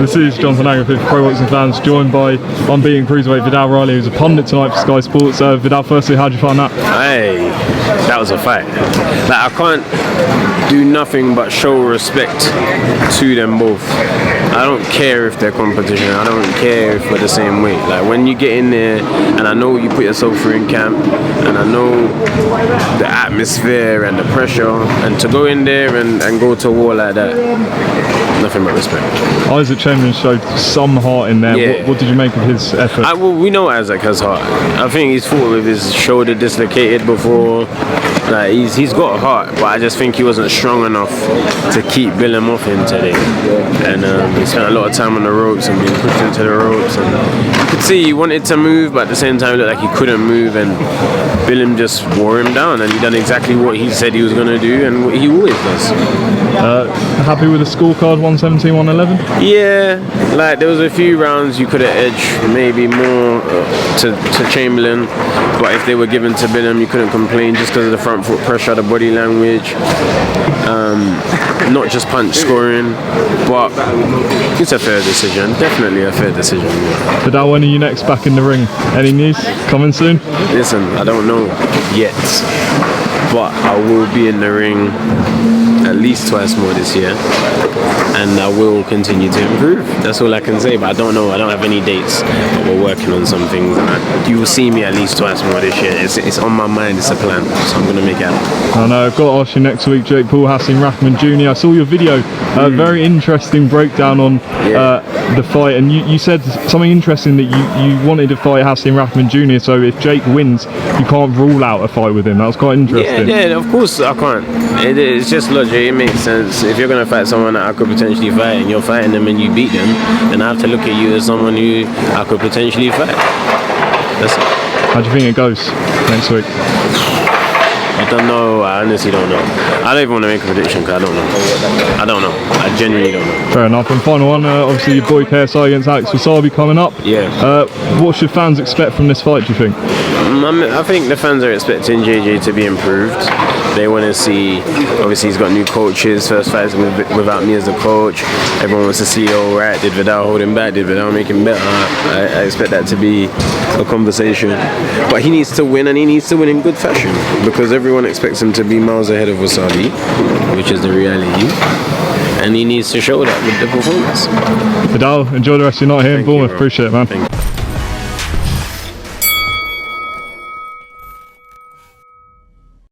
This is Jonathan Agatha for Pro Boxing Fans, joined by unbeaten cruiserweight Viddal Riley, who's a pundit tonight for Sky Sports. Viddal, firstly, how did you find that? Hey, that was a fight. Like, I can't do nothing but show respect to them both. I don't care if they're competition. I don't care if we're the same weight. Like, when you get in there, and I know you put yourself through in camp, and I know the atmosphere and the pressure, and to go in there and go to war like that, nothing but respect. Isaac Chamberlain showed some heart in there. Yeah. What did you make of his effort? Well, we know Isaac has heart. I think he's fought with his shoulder dislocated before. Like, he's got a heart, but I just think he wasn't strong enough to keep Billam off him today. And he spent a lot of time on the ropes and being pushed into the ropes. And you could see he wanted to move, but at the same time, it looked like he couldn't move. And Billam just wore him down, and he done exactly what he said he was going to do, and what he always does. Happy with the scorecard, 117, 111? Yeah, like there was a few rounds you could have edged maybe more to Chamberlain, but if they were given to Billam, you couldn't complain just because of the front foot pressure, the body language, not just punch scoring, but it's a fair decision, definitely a fair decision. Yeah. Viddal, when are you next back in the ring? Any news coming soon? Listen, I don't know yet, but I will be in the ring at least twice more this year, and I will continue to improve. That's all I can say, but I don't know. I don't have any dates, but we're working on some things. You will see me at least twice more this year. It's on my mind. It's a plan, so I'm going to make it happen. I know. I've got to ask you next week, Jake Paul, Hasim Rahman Jr. I saw your video, very interesting breakdown on the fight, and you said something interesting, that you wanted to fight Hasim Rahman Jr. So if Jake wins, you can't rule out a fight with him. That was quite interesting. Yeah, of course I can't. It's just logic. It makes sense. If you're going to fight someone that I could potentially fight, and you're fighting them and you beat them, then I have to look at you as someone who I could potentially fight. That's it. How do you think it goes next week? I don't know. I honestly don't know. I don't even want to make a prediction because I don't know. I don't know. I genuinely don't know. Fair enough. And final one, obviously your boy KSI against Alex Wassabi coming up. Yeah. What should fans expect from this fight, do you think? I think the fans are expecting JJ to be improved. They want to see, obviously he's got new coaches, first fights without me as the coach. Everyone wants to see, oh right, did Viddal hold him back? Did Viddal make him better? I expect that to be a conversation. But he needs to win, and he needs to win in good fashion, because everyone expects him to be miles ahead of Wassabi, which is the reality. And he needs to show that with the performance. Viddal, enjoy the rest of your night here in Bournemouth. Appreciate it, man.